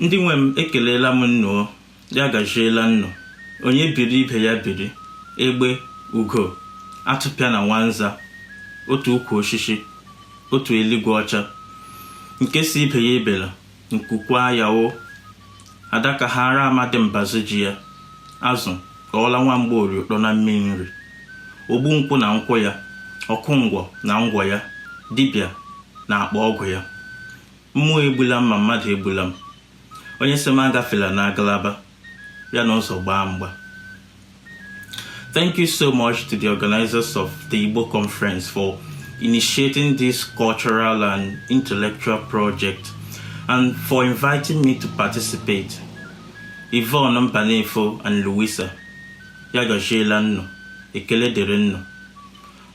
Ndị nwe m ekelela m nnụọ, ya gajiela nnụ, onye biri ibe ya biri, egbe, ugo, atụpịa na nwanza, otu ukwu oshishi, otu eligwe ọcha, nke si ibe ya ibela, nkukwa ya o, adaka ha ara amadi mbazi ji ya, azụ, ọla nwa mgbori ụtọ na mmiri nri, ogbu nkwụ na nkwụ ya, ọkụ ngwọ na ngwọ ya, dibịa na akpa ọgwụ ya, mmụọ egbula m ma mmadụ egbula m. Onye sị m agafela na agalaba ya n'ụzọ gbaa mgba. Thank you so much to the organizers of the Igbo conference for initiating this cultural and intellectual project and for inviting me to participate. Yvonne Mbanefo and Louisa, Yagajiela nno, ekele dịrị nno.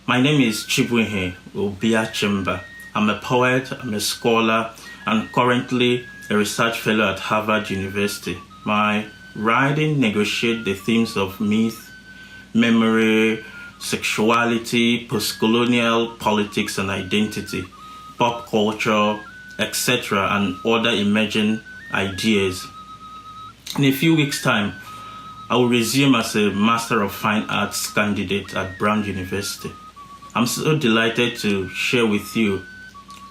My name is Chibuihe Obi Achimba. I'm a poet, I'm a scholar, and currently a research fellow at Harvard University. My writing negotiates the themes of myth, memory, sexuality, post-colonial politics and identity, pop culture, etc., and other emerging ideas. In a few weeks' time, I will resume as a Master of Fine Arts candidate at Brown University. I'm so delighted to share with you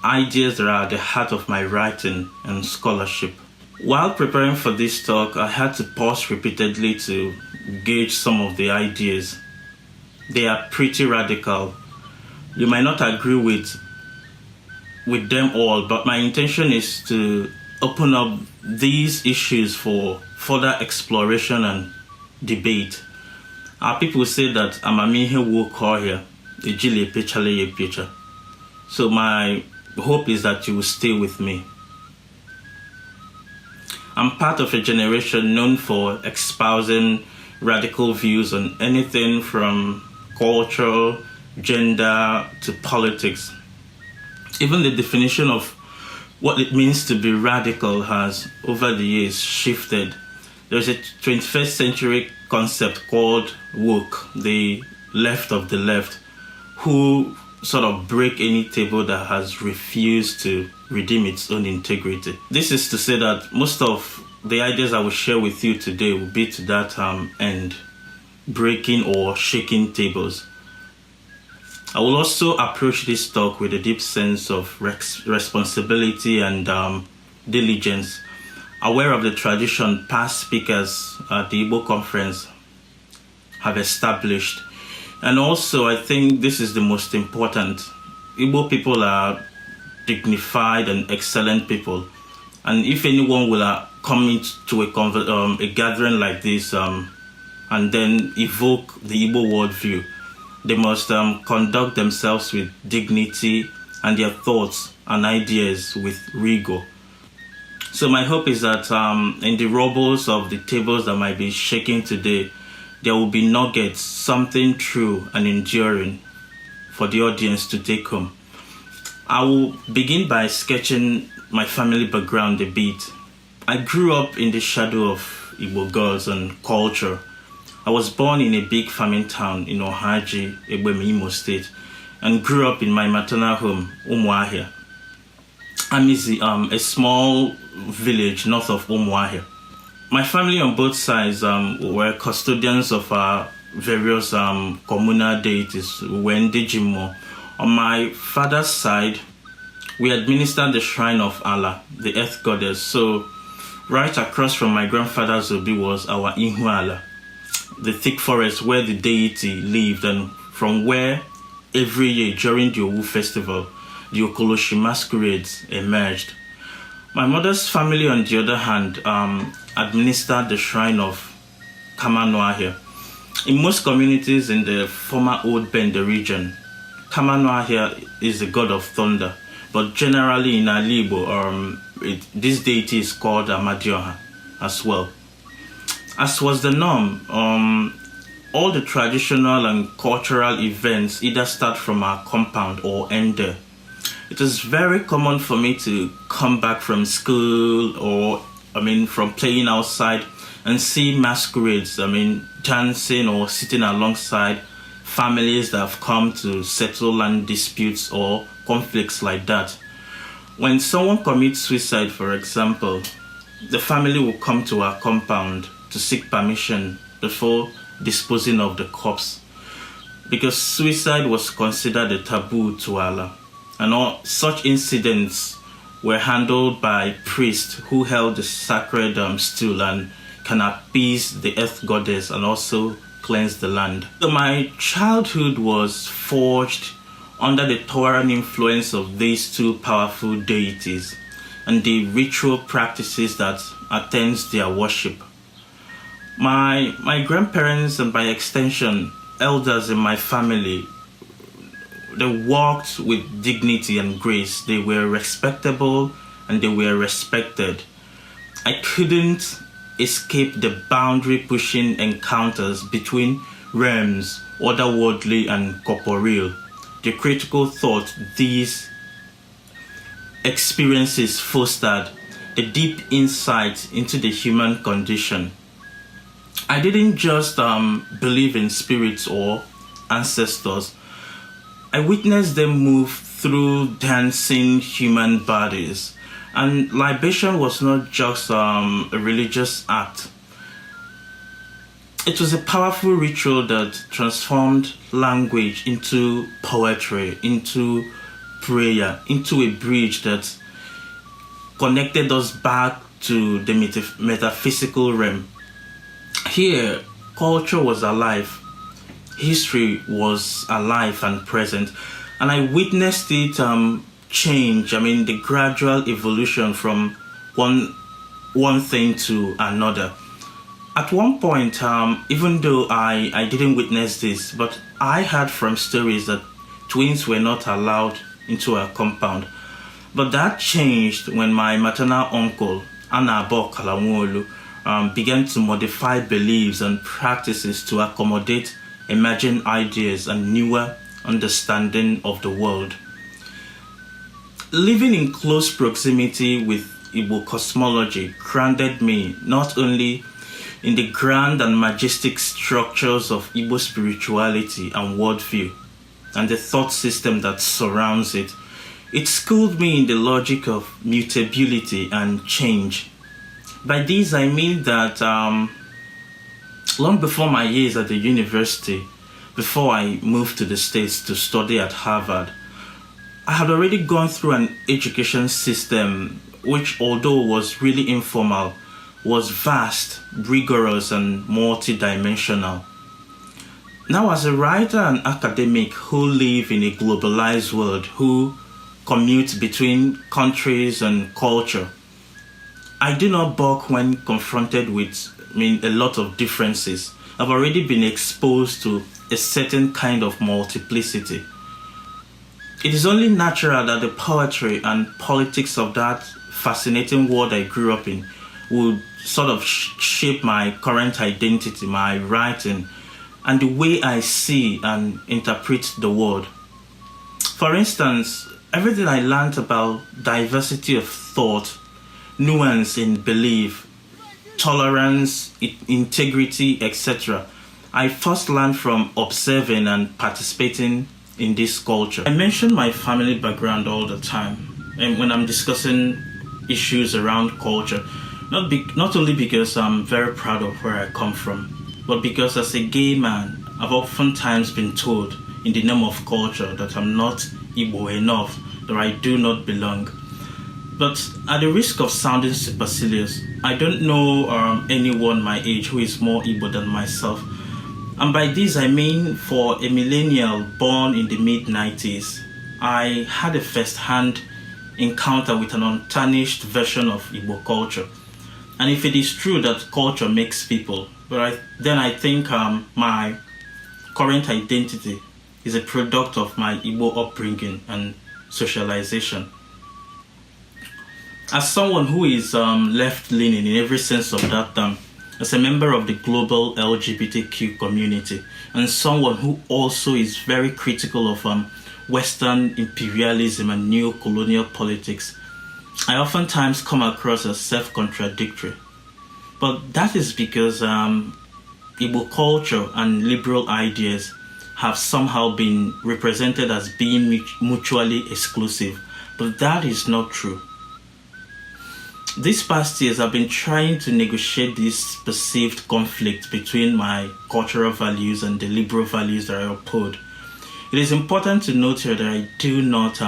ideas that are at the heart of my writing and scholarship. While preparing for this talk, I had to pause repeatedly to gauge some of the ideas. They are pretty radical. You might not agree with them all, but my intention is to open up these issues for further exploration and debate. Our people say that amamihe wo kohia, ejile pechale ye pecha. So my hope is that you will stay with me. I'm part of a generation known for espousing radical views on anything from culture, gender, to politics. Even the definition of what it means to be radical has, over the years, shifted. There's a 21st century concept called woke, the left of the left, who sort of break any table that has refused to redeem its own integrity. This is to say that most of the ideas I will share with you today will be to that end, breaking or shaking tables. I will also approach this talk with a deep sense of responsibility and diligence, aware of the tradition past speakers at the Igbo conference have established. And also, I think this is the most important. Igbo people are dignified and excellent people. And if anyone will come into a gathering like this and then evoke the Igbo worldview, they must conduct themselves with dignity and their thoughts and ideas with rigor. So my hope is that in the rubbles of the tables that might be shaking today, there will be nuggets, something true and enduring for the audience to take home. I will begin by sketching my family background a bit. I grew up in the shadow of Igbo gods and culture. I was born in a big farming town in Umuahia, Imo State, and grew up in my maternal home, Umuahia. Amizi, a small village north of Umuahia. My family on both sides were custodians of our various communal deities. We were Ndejimo. On my father's side, we administered the shrine of Allah, the earth goddess. So right across from my grandfather's obi was our Ihuala, the thick forest where the deity lived, and from where every year during the Owu festival, the Okoloshi masquerades emerged. My mother's family, on the other hand, administered the shrine of Umuahia. In most communities in the former Old Bende region, Umuahia is the god of thunder, but generally in Igbo, this deity is called Amadioha as well. As was the norm, all the traditional and cultural events either start from our compound or end there. it was very common for me to come back from school or, from playing outside and see masquerades, dancing or sitting alongside families that have come to settle land disputes or conflicts like that. When someone commits suicide, for example, the family will come to our compound to seek permission before disposing of the corpse, because suicide was considered a taboo to Allah, and all such incidents were handled by priests who held the sacred stool and can appease the earth goddess and also cleanse the land. So my childhood was forged under the tolerant influence of these two powerful deities and the ritual practices that attends their worship. My grandparents, and by extension elders in my family, they walked with dignity and grace. They were respectable and they were respected. I couldn't escape the boundary pushing encounters between realms, otherworldly and corporeal. The critical thought these experiences fostered, a deep insight into the human condition. I didn't just believe in spirits or ancestors. I witnessed them move through dancing human bodies. And libation was not just a religious act. It was a powerful ritual that transformed language into poetry, into prayer, into a bridge that connected us back to the metaphysical realm. Here, culture was alive, history was alive and present, and I witnessed it change. The gradual evolution from one thing to another. At one point, even though I didn't witness this, but I heard from stories that twins were not allowed into a compound. But that changed when my maternal uncle, Anabo Kalamwolu, began to modify beliefs and practices to accommodate emerging ideas and newer understanding of the world. Living in close proximity with Igbo cosmology grounded me not only in the grand and majestic structures of Igbo spirituality and worldview and the thought system that surrounds it, it schooled me in the logic of mutability and change. By this I mean that long before my years at the university, before I moved to the States to study at Harvard, I had already gone through an education system which, although was really informal, was vast, rigorous, and multidimensional. Now, as a writer and academic who live in a globalized world, who commute between countries and culture, I do not balk when confronted with a lot of differences. I've already been exposed to a certain kind of multiplicity. It is only natural that the poetry and politics of that fascinating world I grew up in would sort of shape my current identity, my writing, and the way I see and interpret the world. For instance, everything I learned about diversity of thought, nuance in belief, tolerance, integrity, etc., I first learned from observing and participating in this culture. I mention my family background all the time, and when I'm discussing issues around culture, not only because I'm very proud of where I come from, but because as a gay man, I've oftentimes been told in the name of culture that I'm not Igbo enough, that I do not belong. But at the risk of sounding supercilious, I don't know anyone my age who is more Igbo than myself. And by this I mean, for a millennial born in the mid-90s, I had a first-hand encounter with an untarnished version of Igbo culture. And if it is true that culture makes people, then I think my current identity is a product of my Igbo upbringing and socialization. As someone who is left-leaning in every sense of that term, as a member of the global LGBTQ community, and someone who also is very critical of Western imperialism and neo-colonial politics, I oftentimes come across as self-contradictory. But that is because Igbo culture and liberal ideas have somehow been represented as being mutually exclusive. But that is not true. These past years, I've been trying to negotiate this perceived conflict between my cultural values and the liberal values that I uphold. It is important to note here that I do not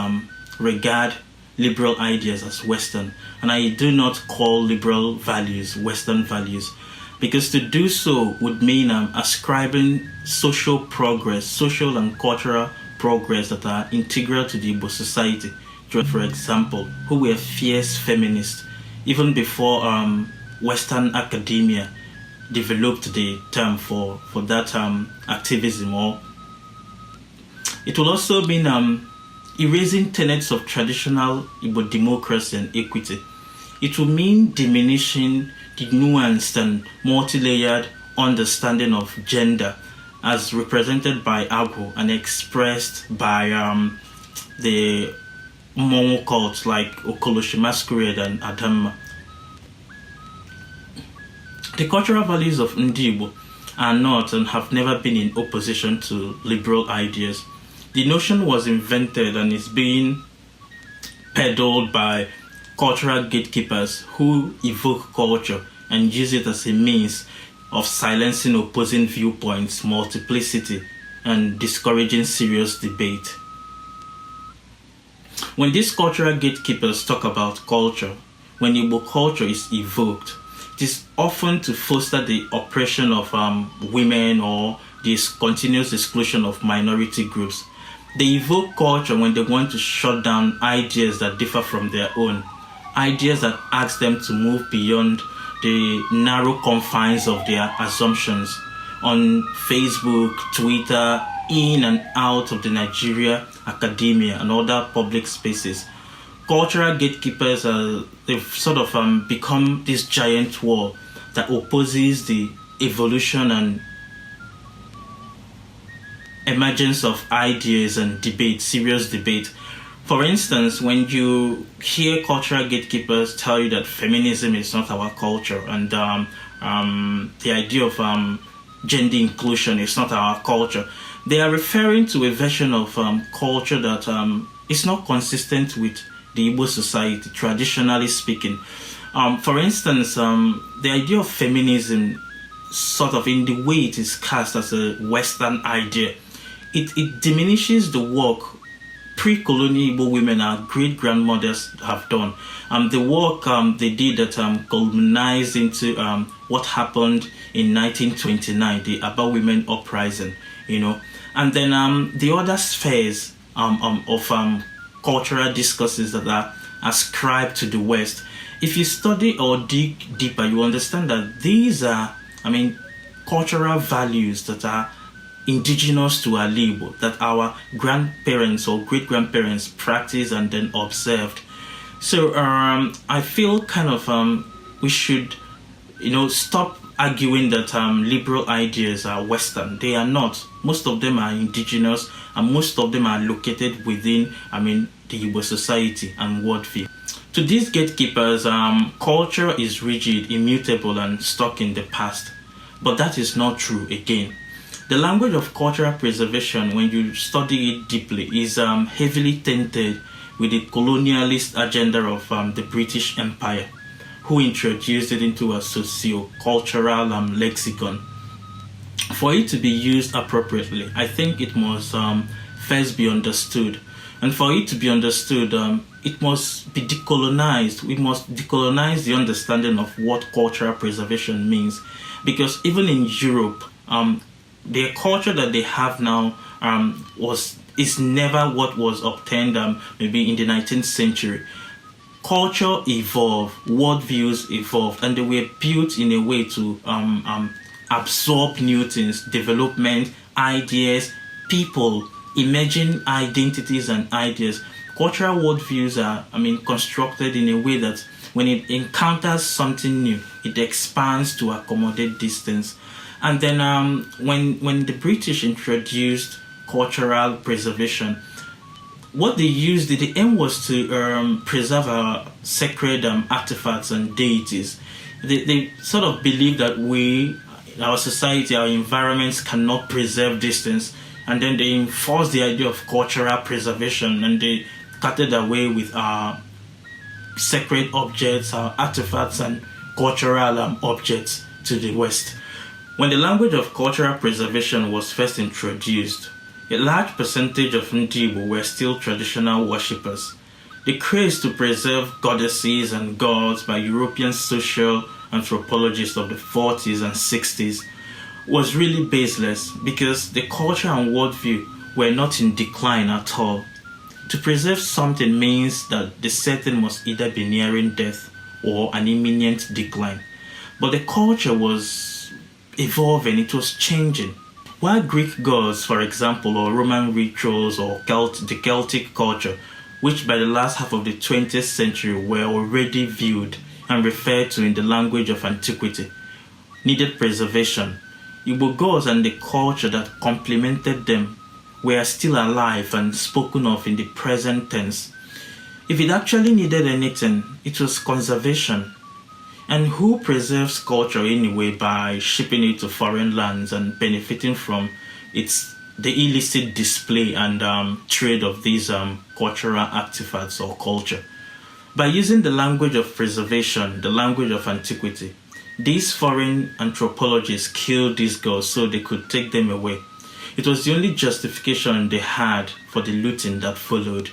regard liberal ideas as Western, and I do not call liberal values Western values, because to do so would mean ascribing social progress, social and cultural progress that are integral to the Igbo society. For example, who were fierce feminists, even before Western academia developed the term for that activism. Or it will also mean erasing tenets of traditional Igbo democracy and equity. It will mean diminishing the nuanced and multi-layered understanding of gender as represented by Agwu and expressed by the Momo cults like Okoloshi Masquerade and Adamma. The cultural values of Ndi Igbo are not and have never been in opposition to liberal ideas. The notion was invented and is being peddled by cultural gatekeepers who evoke culture and use it as a means of silencing opposing viewpoints, multiplicity, and discouraging serious debate. When these cultural gatekeepers talk about culture, when Igbo culture is evoked, it is often to foster the oppression of women or this continuous exclusion of minority groups. They evoke culture when they want to shut down ideas that differ from their own, ideas that ask them to move beyond the narrow confines of their assumptions. On Facebook, Twitter, in and out of the Nigeria academia and other public spaces, cultural gatekeepers they've sort of become this giant wall that opposes the evolution and emergence of ideas and debate, serious debate. For instance, when you hear cultural gatekeepers tell you that feminism is not our culture and the idea of gender inclusion is not our culture, they are referring to a version of culture that is not consistent with the Igbo society, traditionally speaking. For instance, the idea of feminism, sort of in the way it is cast as a Western idea, it diminishes the work pre-colonial Igbo women, our great-grandmothers, have done. The work they did that culminized into what happened in 1929, the Abia Women Uprising, And then the other spheres of cultural discourses that are ascribed to the West. If you study or dig deeper, you understand that these are, cultural values that are indigenous to our Igbo, that our grandparents or great-grandparents practiced and then observed. So I feel kind of we should, stop arguing that liberal ideas are Western. They are not. Most of them are indigenous and most of them are located within, the Igbo society and worldview. To these gatekeepers, culture is rigid, immutable, and stuck in the past. But that is not true again. The language of cultural preservation, when you study it deeply, is heavily tainted with the colonialist agenda of the British Empire, who introduced it into a socio-cultural lexicon. For it to be used appropriately, I think it must first be understood. And for it to be understood, it must be decolonized. We must decolonize the understanding of what cultural preservation means. Because even in Europe, the culture that they have now is never what was obtained maybe in the 19th century. Culture evolved, worldviews evolved, and they were built in a way to absorb new things, development, ideas, people, emerging identities and ideas. Cultural worldviews are, constructed in a way that when it encounters something new, it expands to accommodate distance. And then when the British introduced cultural preservation, what they used, the aim was to preserve our sacred artifacts and deities. They sort of believe that our society, our environments cannot preserve these things, and then they enforced the idea of cultural preservation, and they started away with our sacred objects, our artifacts and cultural objects to the West. When the language of cultural preservation was first introduced, a large percentage of Igbo were still traditional worshippers. The craze to preserve goddesses and gods by European social anthropologists of the 40s and 60s was really baseless, because the culture and worldview were not in decline at all. To preserve something means that the setting must either be nearing death or an imminent decline. But the culture was evolving, it was changing. While Greek gods, for example, or Roman rituals, or the Celtic culture, which by the last half of the 20th century were already viewed and referred to in the language of antiquity, needed preservation, Igbo gods and the culture that complemented them were still alive and spoken of in the present tense. If it actually needed anything, it was conservation. And who preserves culture anyway by shipping it to foreign lands and benefiting from the illicit display and trade of these cultural artifacts or culture? By using the language of preservation, the language of antiquity, these foreign anthropologists killed these gods so they could take them away. It was the only justification they had for the looting that followed.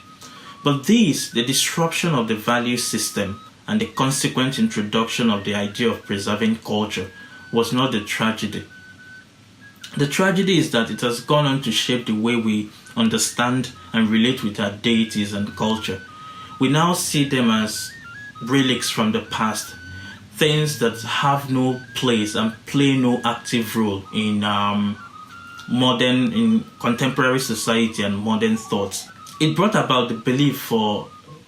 But the disruption of the value system and the consequent introduction of the idea of preserving culture, was not the tragedy. The tragedy is that it has gone on to shape the way we understand and relate with our deities and culture. We now see them as relics from the past, things that have no place and play no active role in contemporary society and modern thoughts. It brought about the belief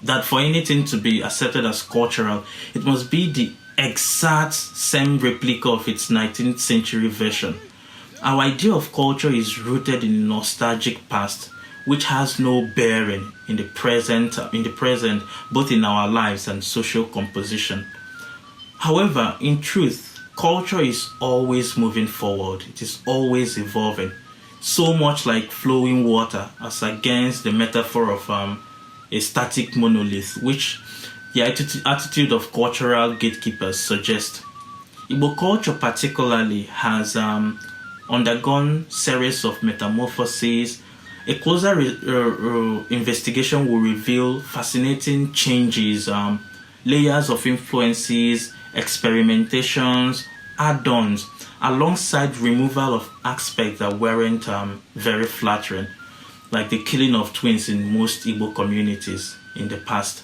that for anything to be accepted as cultural, it must be the exact same replica of its 19th century version. Our idea of culture is rooted in a nostalgic past, which has no bearing in the present, both in our lives and social composition. However, in truth, culture is always moving forward. It is always evolving, so much like flowing water, as against the metaphor of a static monolith, which the attitude of cultural gatekeepers suggests. Igbo culture particularly has undergone series of metamorphoses. A closer investigation will reveal fascinating changes, layers of influences, experimentations, add-ons, alongside removal of aspects that weren't very flattering, like the killing of twins in most Igbo communities in the past.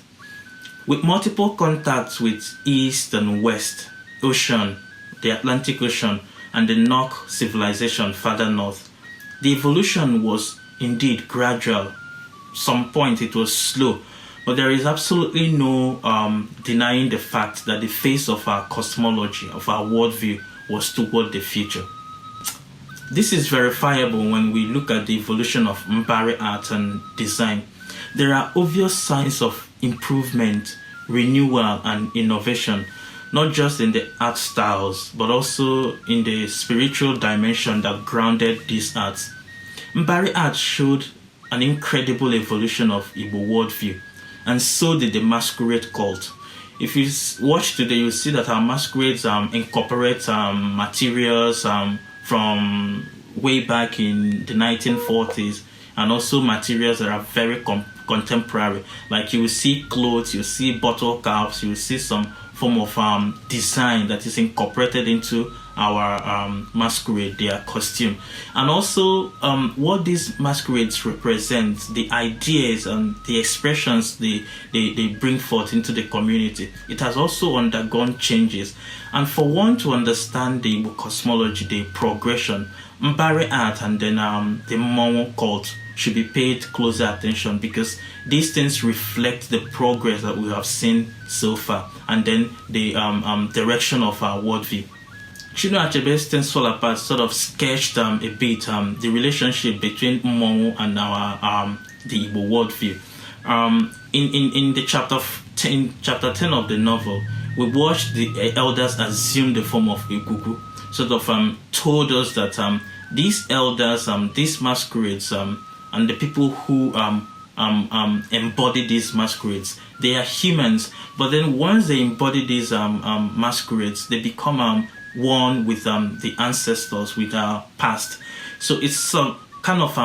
With multiple contacts with East and West Ocean, the Atlantic Ocean, and the Nok civilization further north, the evolution was indeed gradual. Some point it was slow, but there is absolutely no denying the fact that the face of our cosmology, of our worldview, was toward the future. This is verifiable when we look at the evolution of Mbari art and design. There are obvious signs of improvement, renewal, and innovation, not just in the art styles, but also in the spiritual dimension that grounded these arts. Mbari art showed an incredible evolution of Igbo worldview, and so did the masquerade cult. If you watch today, you'll see that our masquerades incorporate materials from way back in the 1940s, and also materials that are very contemporary. Like you will see clothes, you will see bottle caps, you will see some form of design that is incorporated into our masquerade, their costume. And also what these masquerades represent, the ideas and the expressions they bring forth into the community. It has also undergone changes. And for one to understand the cosmology, the progression, Mbari art and then the Mongo cult should be paid closer attention, because these things reflect the progress that we have seen so far, and then the direction of our worldview. Chibuihe Achiba's Things Fall Apart sort of sketched a bit the relationship between Mongo and our the Igbo worldview. In the chapter 10 of the novel, we watched the elders assume the form of Igugu, sort of told us that these elders, these masquerades, and the people who embody these masquerades, they are humans, but then once they embody these masquerades, they become one with the ancestors, with our past. So it's some kind of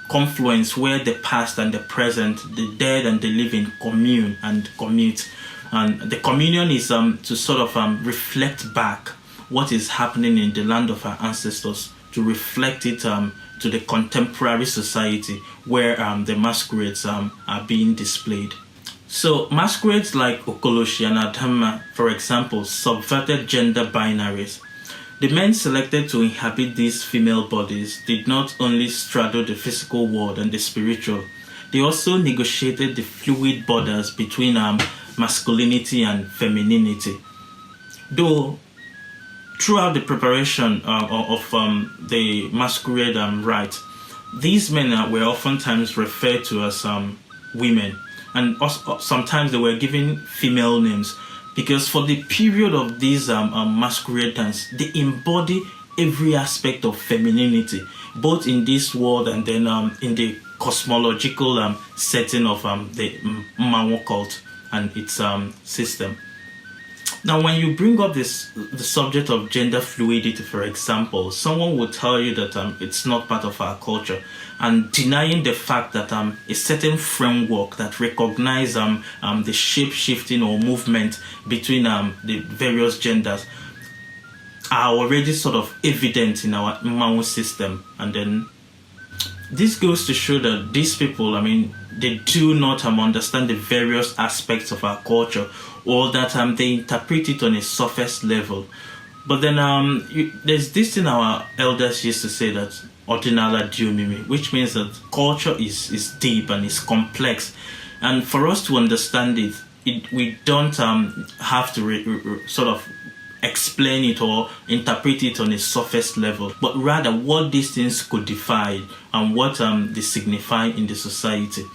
confluence where the past and the present, the dead and the living commune and commute. And the communion is to sort of reflect back what is happening in the land of our ancestors, to reflect it to the contemporary society where the masquerades are being displayed. So masquerades like Okoloshi and Adama, for example, subverted gender binaries. The men selected to inhabit these female bodies did not only straddle the physical world and the spiritual, they also negotiated the fluid borders between masculinity and femininity. Though throughout the preparation of the masquerade rite, these men were oftentimes referred to as women, and also, sometimes they were given female names, because for the period of these masquerade dance, they embody every aspect of femininity, both in this world and then in the cosmological setting of the Mmanwu cult and its system. Now, when you bring up the subject of gender fluidity, for example, someone will tell you that it's not part of our culture, and denying the fact that a certain framework that recognizes the shape-shifting or movement between the various genders are already sort of evident in our Mmanwu system. And then this goes to show that these people, they do not understand the various aspects of our culture, or that they interpret it on a surface level. But then there's this thing our elders used to say, that ordinala diomimi, which means that culture is deep and is complex. And for us to understand it, we don't have to sort of explain it or interpret it on a surface level, but rather what these things codify and what they signify in the society.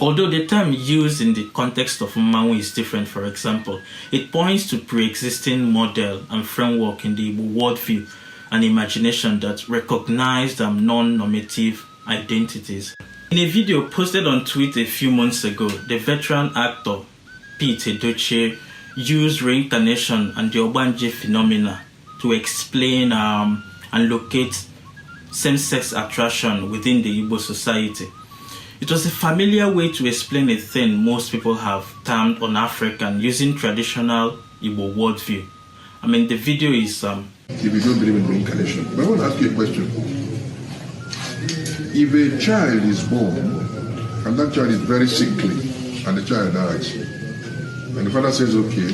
Although the term used in the context of Mmanwu is different, for example, it points to pre-existing model and framework in the Igbo worldview and imagination that recognized non-normative identities. In a video posted on Twitter a few months ago, the veteran actor Pete Edochie used reincarnation and the Ogbanje phenomena to explain and locate same-sex attraction within the Igbo society. It was a familiar way to explain a thing most people have termed un-African using traditional Igbo worldview. The video is... If you don't believe in reincarnation, but I want to ask you a question. If a child is born, and that child is very sickly, and the child dies, and the father says, okay,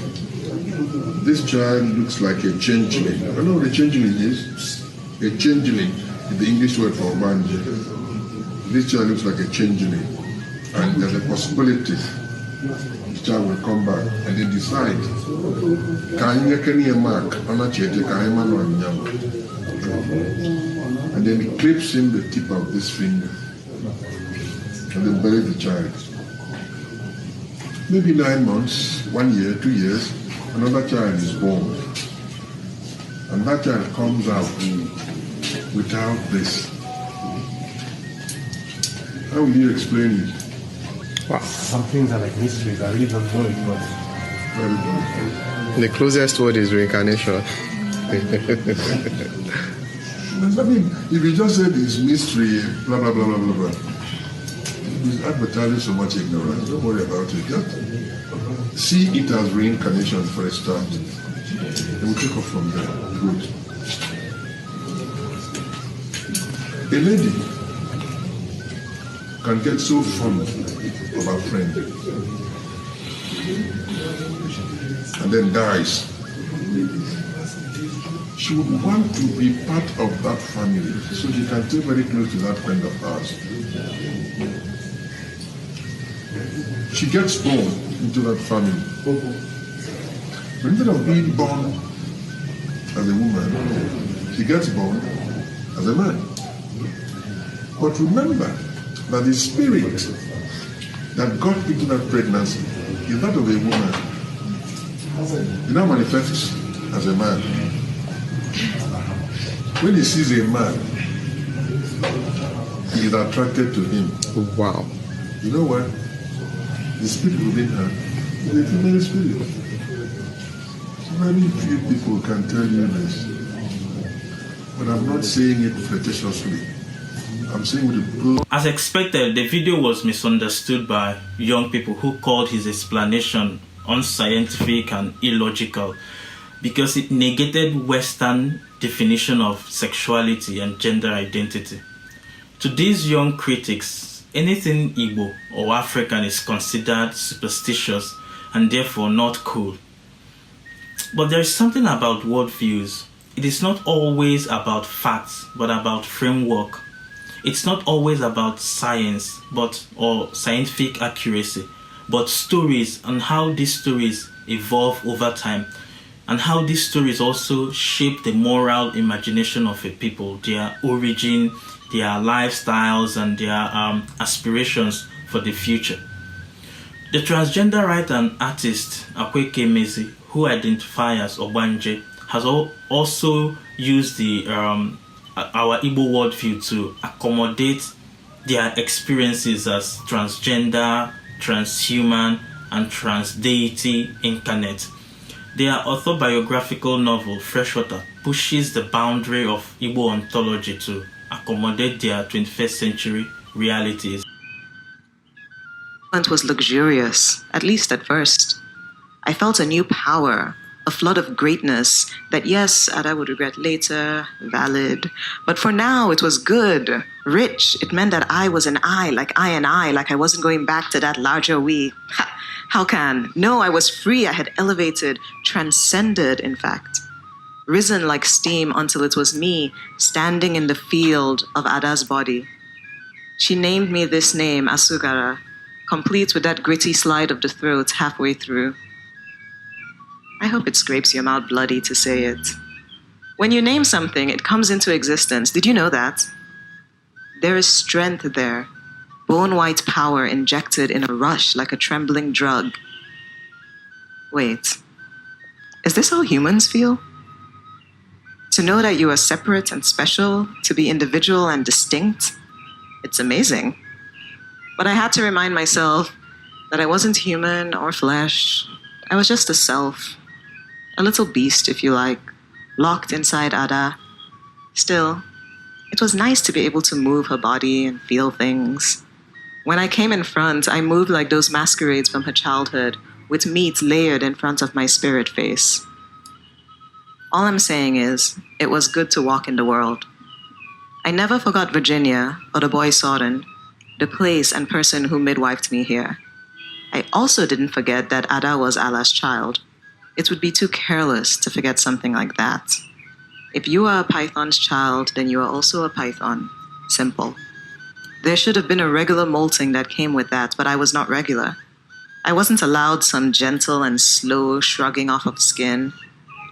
this child looks like a changeling. I know what a changeling is. A changeling is the English word for Obanje. This child looks like a changeling, and there's a possibility the child will come back, and they decide, and then he clips in the tip of this finger, and then bury the child. Maybe 9 months, 1 year, 2 years, another child is born, and that child comes out without this. How will you explain it? Wow. Some things are like mysteries. I really don't know it, but... Very good. The closest word is reincarnation. If you just said it's mystery, blah, blah, blah, blah, blah, blah, it's advertising so much ignorance. Don't worry about it. Just see it as reincarnation for a start. And we'll take off from there. Good. A lady can get so fond of her friend and then dies. She would want to be part of that family, so she can stay very close to that friend of hers. She gets born into that family. But instead of being born as a woman, she gets born as a man. But remember, But the spirit that got into that pregnancy is that of a woman. He now manifests as a man. When he sees a man, he is attracted to him. Wow. You know what? The spirit within her is a female spirit. So very few people can tell you this. But I'm not saying it flirtatiously. I'm saying with a good. As expected, the video was misunderstood by young people who called his explanation unscientific and illogical because it negated Western definition of sexuality and gender identity. To these young critics, anything Igbo or African is considered superstitious and therefore not cool. But there is something about worldviews. It is not always about facts, but about framework. It's not always about science, or scientific accuracy, but stories and how these stories evolve over time, and how these stories also shape the moral imagination of a people, their origin, their lifestyles, and their aspirations for the future. The transgender writer and artist Akweke Mezi, who identifies as Obanje, has also used our Igbo worldview to accommodate their experiences as transgender, transhuman, and transdeity incarnate. Their autobiographical novel, Freshwater, pushes the boundary of Igbo ontology to accommodate their 21st century realities. It was luxurious, at least at first. I felt a new power, a flood of greatness that, yes, Ada would regret later, valid. But for now, it was good, rich. It meant that I was an I, like I wasn't going back to that larger we. How can? No, I was free. I had elevated, transcended, in fact. Risen like steam until it was me standing in the field of Ada's body. She named me this name, Asugara, complete with that gritty slide of the throat halfway through. I hope it scrapes your mouth bloody to say it. When you name something, it comes into existence. Did you know that? There is strength there, bone-white power injected in a rush like a trembling drug. Wait, is this how humans feel? To know that you are separate and special, to be individual and distinct, it's amazing. But I had to remind myself that I wasn't human or flesh. I was just a self. A little beast, if you like, locked inside Ada. Still, it was nice to be able to move her body and feel things. When I came in front, I moved like those masquerades from her childhood, with meat layered in front of my spirit face. All I'm saying is, it was good to walk in the world. I never forgot Virginia, or the boy Soren, the place and person who midwifed me here. I also didn't forget that Ada was Allah's child. It would be too careless to forget something like that. If you are a python's child, then you are also a python. Simple. There should have been a regular molting that came with that, but I was not regular. I wasn't allowed some gentle and slow shrugging off of skin.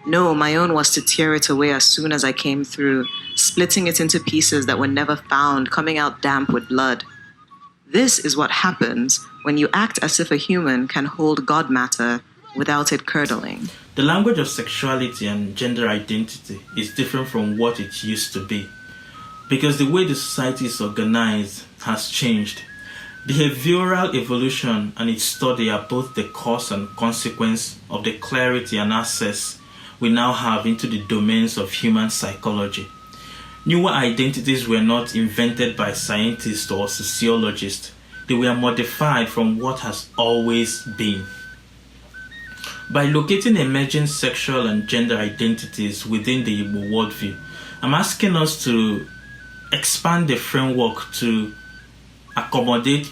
No, my own was to tear it away as soon as I came through, splitting it into pieces that were never found, coming out damp with blood. This is what happens when you act as if a human can hold God matter without it curdling. The language of sexuality and gender identity is different from what it used to be, because the way the society is organized has changed. Behavioral evolution and its study are both the cause and consequence of the clarity and access we now have into the domains of human psychology. Newer identities were not invented by scientists or sociologists. They were modified from what has always been. By locating emerging sexual and gender identities within the Igbo worldview, I'm asking us to expand the framework to accommodate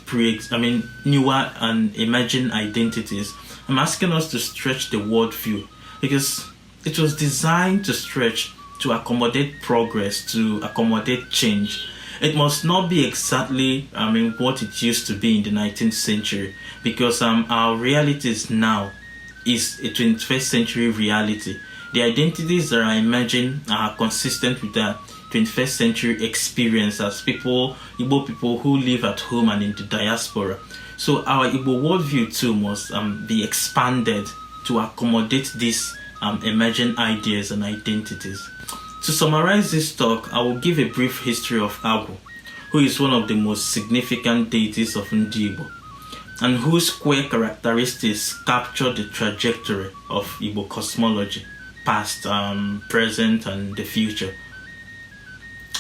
newer and emerging identities. I'm asking us to stretch the worldview because it was designed to stretch, to accommodate progress, to accommodate change. It must not be exactly what it used to be in the 19th century, because our realities now is a 21st century reality. The identities that are emerging are consistent with that 21st century experience as Igbo people who live at home and in the diaspora. So our Igbo worldview too must be expanded to accommodate these emerging ideas and identities. To summarize this talk, I will give a brief history of Agwu, who is one of the most significant deities of Ndi Igbo, and whose core characteristics capture the trajectory of Igbo cosmology, past, present, and the future.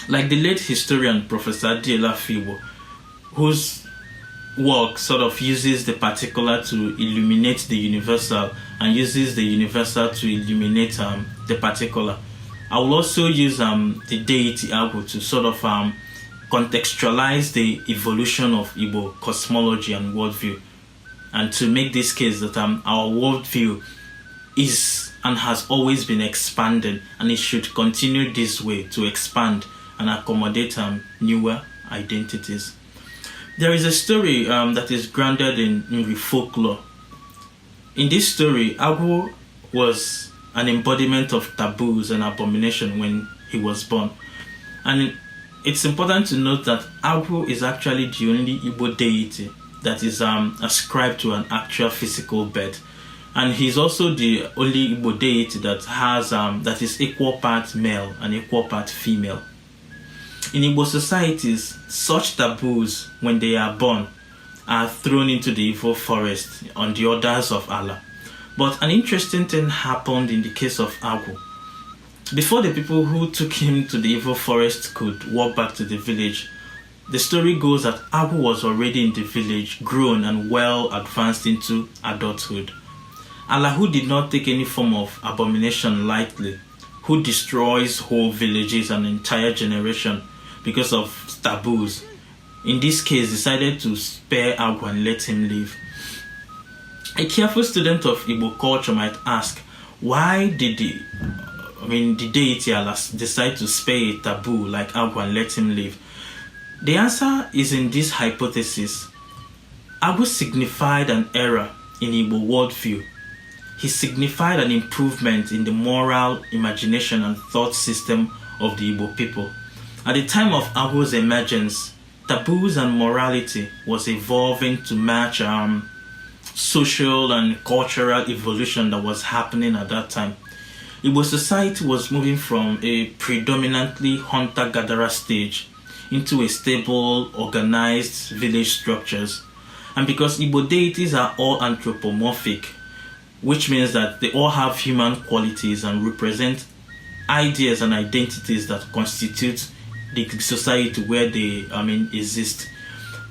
Like the late historian Professor Diela Fibo, whose work sort of uses the particular to illuminate the universal and uses the universal to illuminate the particular. I will also use the deity Agwu to sort of contextualize the evolution of Igbo cosmology and worldview, and to make this case that our worldview is and has always been expanded, and it should continue this way to expand and accommodate newer identities. There is a story that is grounded in folklore. In this story, Agwu was an embodiment of taboos and abomination when he was born. And it's important to note that Agwu is actually the only Igbo deity that is ascribed to an actual physical birth. And he's also the only Igbo deity that has that is equal part male and equal part female. In Igbo societies, such taboos, when they are born, are thrown into the evil forest on the orders of Allah. But an interesting thing happened in the case of Agwu. Before the people who took him to the evil forest could walk back to the village, the story goes that Agwu was already in the village, grown and well advanced into adulthood. Allah, who did not take any form of abomination lightly, who destroys whole villages and entire generation because of taboos, in this case decided to spare Agwu and let him live. A careful student of Igbo culture might ask, why did the deity Allah decide to spare a taboo like Agwu and let him live? The answer is in this hypothesis. Agwu signified an era in Igbo worldview. He signified an improvement in the moral imagination and thought system of the Igbo people. At the time of Agwu's emergence, taboos and morality was evolving to match social and cultural evolution that was happening at that time. Igbo society was moving from a predominantly hunter-gatherer stage into a stable, organized village structures. And because Igbo deities are all anthropomorphic, which means that they all have human qualities and represent ideas and identities that constitute the society where they exist.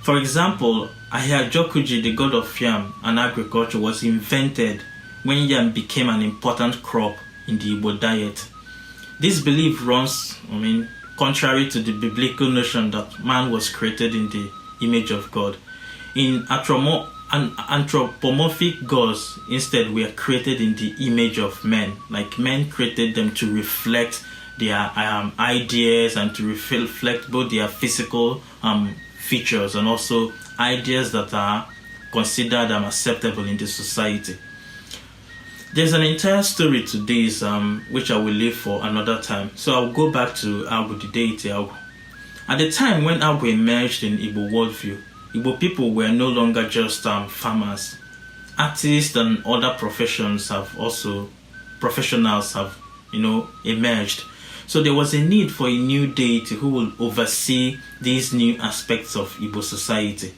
For example, Ahiajokuji, the god of yam and agriculture, was invented when yam became an important crop in the Igbo diet. This belief runs, contrary to the biblical notion that man was created in the image of God. In anthropomorphic gods, instead, were created in the image of men. Like men created them to reflect their ideas and to reflect both their physical features and also ideas that are considered acceptable in the society. There's an entire story to this which I will leave for another time. So I'll go back to Agwu, the deity Agwu. At the time when Agwu emerged in Igbo worldview, Igbo people were no longer just farmers. Artists and other professionals have emerged. So there was a need for a new deity who will oversee these new aspects of Igbo society.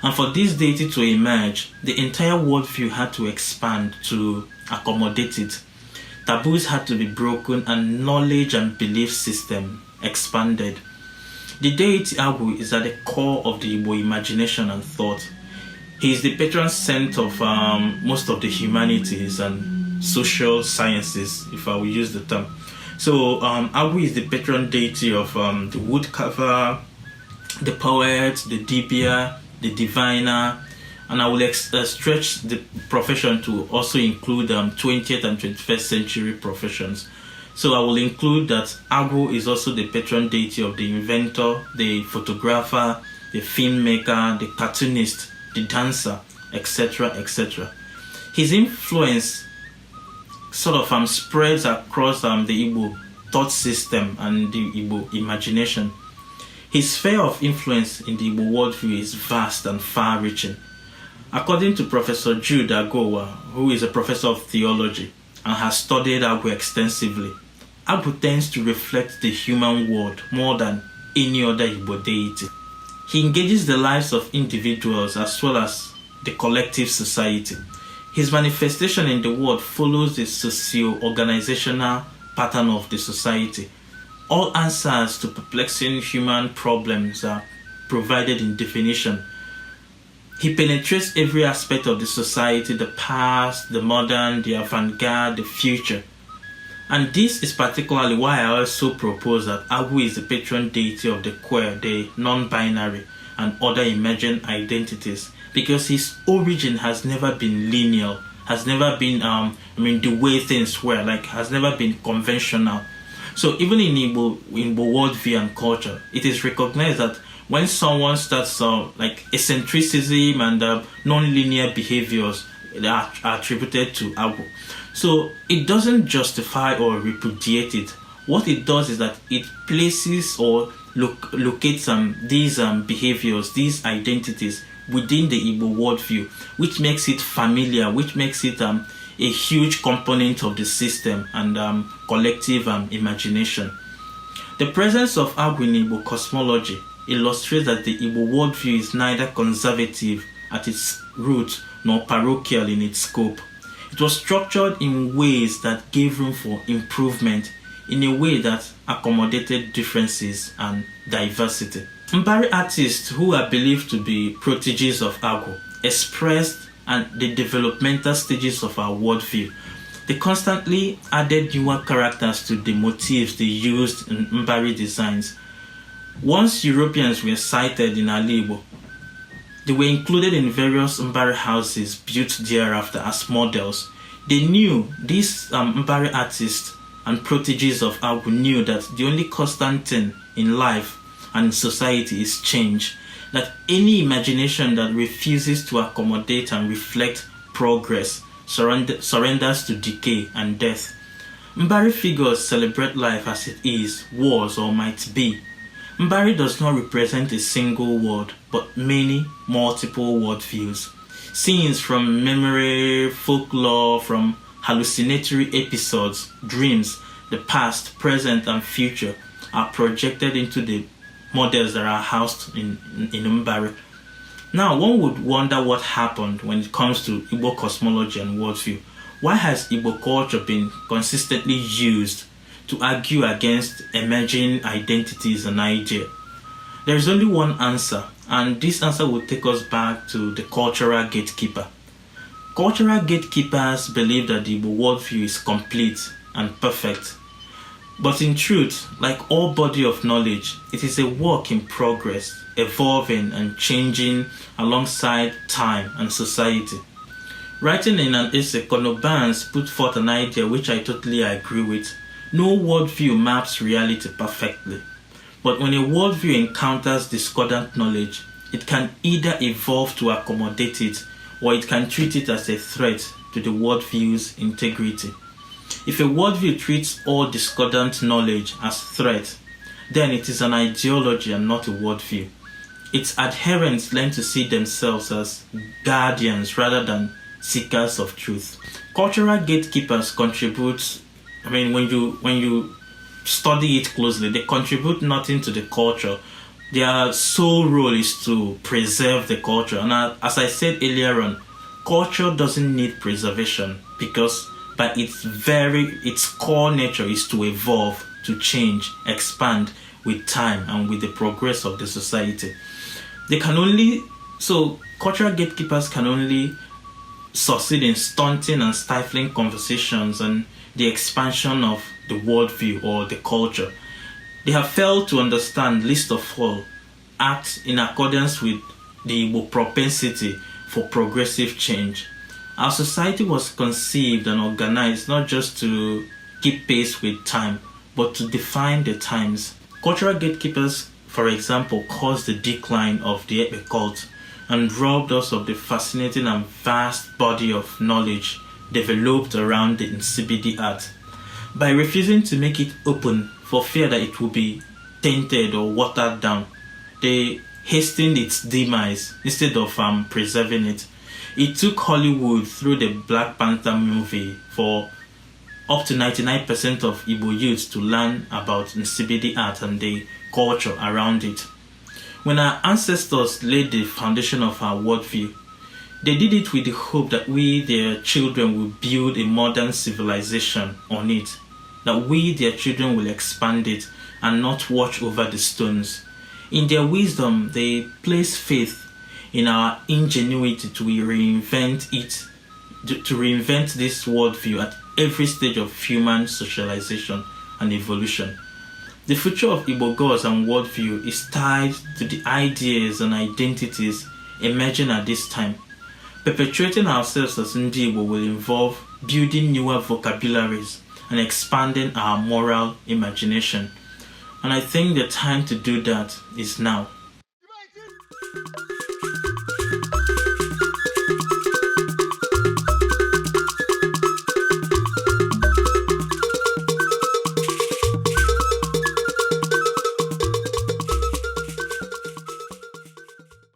And for this deity to emerge, the entire worldview had to expand to accommodate it. Taboos had to be broken and knowledge and belief system expanded. The deity Agwu is at the core of the Igbo imagination and thought. He is the patron saint of most of the humanities and social sciences, if I will use the term. So Agwu is the patron deity of the woodcarver, the poet, the dibia, the diviner, and I will stretch the profession to also include 20th and 21st century professions. So I will include that Agwu is also the patron deity of the inventor, the photographer, the filmmaker, the cartoonist, the dancer, etc., etc. His influence sort of spreads across the Igbo thought system and the Igbo imagination. His sphere of influence in the Igbo worldview is vast and far-reaching. According to Professor Jude Agwu, who is a professor of theology and has studied Agwu extensively, Agwu tends to reflect the human world more than any other Igbo deity. He engages the lives of individuals as well as the collective society. His manifestation in the world follows the socio-organizational pattern of the society. All answers to perplexing human problems are provided in definition. He penetrates every aspect of the society, the past, the modern, the avant-garde, the future. And this is particularly why I also propose that Agwu is the patron deity of the queer, the non-binary, and other emergent identities, because his origin has never been linear, has never been, the way things were, has never been conventional. So even in Igbo worldview and culture, it is recognized that when someone starts eccentricism and non-linear behaviors that are attributed to Agwu. So it doesn't justify or repudiate it. What it does is that it places or locates these behaviors, these identities within the Igbo worldview, which makes it familiar, which makes it a huge component of the system and collective imagination. The presence of Agwu in Igbo cosmology illustrates that the Igbo worldview is neither conservative at its root nor parochial in its scope. It was structured in ways that gave room for improvement, in a way that accommodated differences and diversity. Mbari artists who are believed to be proteges of Agwu expressed the developmental stages of our worldview. They constantly added newer characters to the motifs they used in Mbari designs. Once Europeans were sighted in Igbo, they were included in various Mbari houses built thereafter as models. They knew, these Mbari artists and proteges of Agwu knew that the only constant thing in life and in society is change. That any imagination that refuses to accommodate and reflect progress surrenders to decay and death. Mbari figures celebrate life as it is, was, or might be. Mbari does not represent a single word, but many multiple worldviews. Scenes from memory, folklore, from hallucinatory episodes, dreams, the past, present, and future are projected into the models that are housed in Mbari. Now, one would wonder what happened when it comes to Igbo cosmology and worldview. Why has Igbo culture been consistently used to argue against emerging identities and ideas? There is only one answer, and this answer will take us back to the cultural gatekeeper. Cultural gatekeepers believe that the Igbo worldview is complete and perfect. But in truth, like all body of knowledge, it is a work in progress, evolving and changing alongside time and society. Writing in an essay, Kono Barnes put forth an idea which I totally agree with. No worldview maps reality perfectly. But when a worldview encounters discordant knowledge, it can either evolve to accommodate it, or it can treat it as a threat to the worldview's integrity. If a worldview treats all discordant knowledge as threat, then it is an ideology and not a worldview. Its adherents learn to see themselves as guardians rather than seekers of truth. Cultural gatekeepers contribute, when you study it closely, they contribute nothing to the culture. Their sole role is to preserve the culture. And as I said earlier on, culture doesn't need preservation because by its core nature is to evolve, to change, expand with time and with the progress of the society. Cultural gatekeepers can only succeed in stunting and stifling conversations and the expansion of the worldview or the culture. They have failed to understand, least of all, act in accordance with the Igbo propensity for progressive change. Our society was conceived and organized not just to keep pace with time, but to define the times. Cultural gatekeepers, for example, caused the decline of the Ekpe cult and robbed us of the fascinating and vast body of knowledge developed around the Nsibidi art. By refusing to make it open for fear that it will be tainted or watered down, they hastened its demise instead of preserving it. It took Hollywood through the Black Panther movie for up to 99% of Igbo youths to learn about Nsibidi art and the culture around it. When our ancestors laid the foundation of our worldview, they did it with the hope that we, their children, will build a modern civilization on it, that we, their children, will expand it and not watch over the stones. In their wisdom, they place faith in our ingenuity to reinvent this worldview at every stage of human socialization and evolution. The future of Igbo gods and worldview is tied to the ideas and identities emerging at this time. Perpetuating ourselves as Ndi Igbo will involve building newer vocabularies and expanding our moral imagination. And I think the time to do that is now.